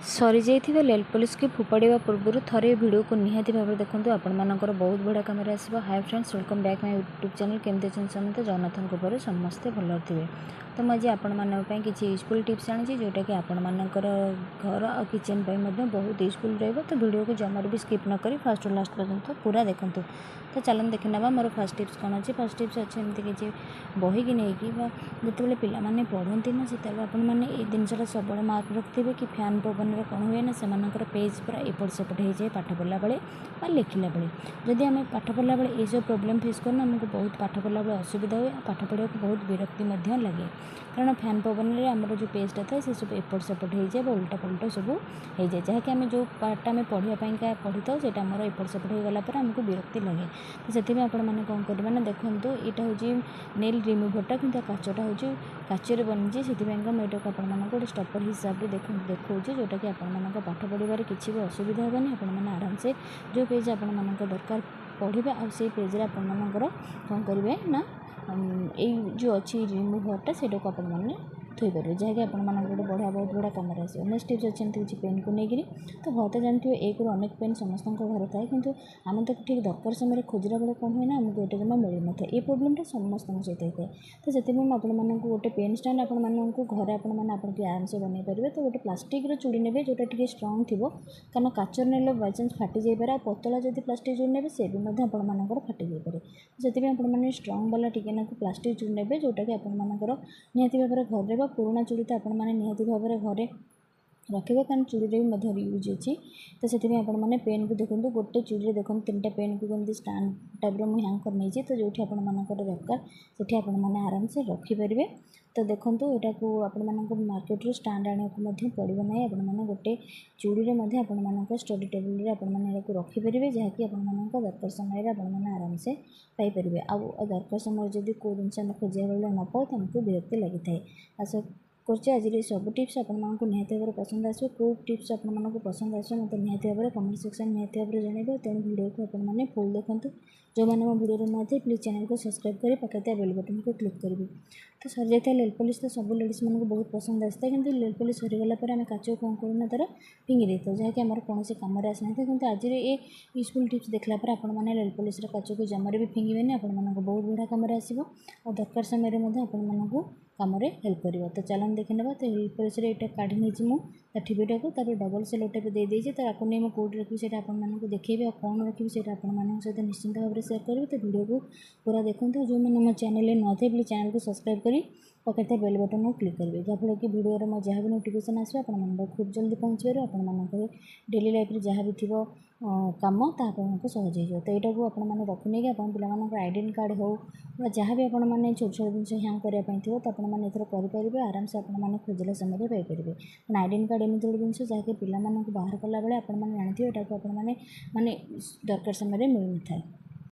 सरी जाइथिबा nail polish की फोपाड़ा पूर्व थे वीडियो को निहाती भाव देखो आपण मानकर बहुत बढ़िया कम आसो। Hi friends, welcome back my YouTube channel. केमती अच्छे समस्त जगन्नाथ कृपार समस्ते भल थे। तो मुझे आपण किसी यूजफुल टिप्स आनी जोटा कि आपण मानकर घर और किचन बहुत यूजफुल रही। तो वीडियो को जमार भी स्किप न करी फास्ट और लास्ट पर्यंत पूरा देखूँ। तो चलन देखी ना मोर फर्स्ट टिप्स कौन अच्छे। फर्स्ट टिप्स अच्छे एमती किसी बही की नहीं जिते पाने पढ़ती ना से आपने जिनसा सब मार्क रखिए कि फैन पवन कौन हुए ना से पेज पूरा एपट सेपट हो जाए पाठ पढ़ला बेले लिखला बेले। जदि आम पाठ पढ़ला बेले ये सब प्रोब्लेम फेस करना आमको बहुत पाठ पढ़ला बेले असुविधा हुए। पाठ पढ़ा बहुत विरक्ति लगे कारण फैन पवन में आमर जो पेजटा था से सब एपट सेपट हो जाए उल्टा पल्टा सब हो जाए जहाँकि आम जो पार्टा आम पढ़ाई पढ़ी था से एपट सेपट हो गलापर आमको विरक्ति लगे। तो से आपने कौन करेंगे ना देखो यहाँ हूँ नेल रिमूभरटा कि काचटा हूँ काचर बनी से मुझे आपको गोटे स्टपर हिसाब से देखा जोटा कि आप पाठ पढ़ार किसी भी असुविधा हेनी। आपने आराम से जो पेज आप दरकार पढ़े आई पेज्रे आपर कौन करेंगे ना ये जो अच्छी रिमूभरटा से आपने थोपारे जहाँकि आप गोटे बढ़िया बहुत बड़ा कम आसो। नेक्स्ट टिप्स अच्छे एमती किसी पेन को लेकिन तो बहुत जानते हो एक अनेक पेन समस्त घर थाए कि आम तो ठीक दरकार समय खोजला बेले कौन हुए ना आमको ये जमा मिल न था। ये प्रोब्लेमटा समस्त सहित होता है। तो से आपको गोटे पेन स्टैंड आपको घर आपकी आराम से बनई पारे। तो गोटे प्लास्टिक चूड़ी ने जोटा टी स्ट्रंग थी कारण काचर ने बायचान्स फाटी जापे पतला जब प्लास्टिक चूड़ी ने से भी आपर फाटी जापे। से आपने स्ट्रंग वाला टी प्लास्टिक चूड़ी ने जोटा कि आपर निहाती भाव घर पुराणा चूड़ी तो आपने निहाती भाव घरे रखिए कारण चूड़ी भी यूज अच्छी। तो से आपने पेन को देखो गोटे चूड़ी देखो 3टा पेन को कमी स्टाण्ड टाइप मुझे हैंकर नहीं तो जो आपर दरकार से आपने आराम से रखिपारे। तो देखो यहाँ को आप मार्केट स्टाण्ड आने को पड़ो ना आपने गोटे चूड़ी आप स्टडी टेबल आपको रखिपारे जहाँकि आप दरकार समय आपने आराम से पाइपर। आ दरकार समय जब कौ जिन खोजा बेले न पाओ तो हमको विरक्ति लगी था। आशा करছি आज सब टिप्स आपको निहाती भाव पसंद आसो। को टिप्स आपको पसंद आसो मत निहाती भाव कमेंट सेक्शन निहाती भाव जनइबे। तेणु वीडियो को आपने फुल देखूँ। जो मैंने मो वीडियो न थे प्लीज चैनल को सब्सक्राइब कर पाखे बेल बटन को क्लिक करेंगे। तो सर जाता नेल पॉलिश तो सब लेडीज मानको बहुत पसंद आसता है कि नेल पॉलिश सरीगला आम काच कौन करूँ तार फिंगी देता जहाँकि आम कौन कम आसना था। कि आज ये यूजफुल टिप्स देखला आपने नेल पॉलिश काच को जमार भी फिंगे आपको बहुत बढ़िया कम आसो और दरकार समय आपको कम हेल्प कर। तो चलन देखी ना तो नेल पॉलिश यहाँ काढ़ी नहीं मुझे टीवीटा को डबल सेलो टेप दे देती तो आपको नहीं मुझे कौट रखी से आपको देखी और कौन रखी से सहित निश्चिंत भाव में सेयर करेंगे। तो वीडियो को पूरा देखो। जो मैंने मो चैनल न थे प्लीज चैनल को सब्सक्राइब करी पाखे बेल बटन को क्लिक करेंगे जहाँफल कि वीडियो में जहाँ भी नोटिफिकेशन आसो आप खूब जल्दी पहुँच पारे। आप डेली लाइफ जहाँ भी थी कम आपको सहज हो। तो यहाँ को आपने रखी नहीं आप पे आइडेंट कार्ड हो जहाँ भी आपने छोट छोट जिन हैंग करने थो तो आपने करेंगे आराम से आपने खोजला समय पाइपर। आइडेंट कार्ड एमती गोटे जिन जहाँकि पिला बाहर कला बेले आपने जानते हैं यहाँ को आपने दरकार समय मिल न था।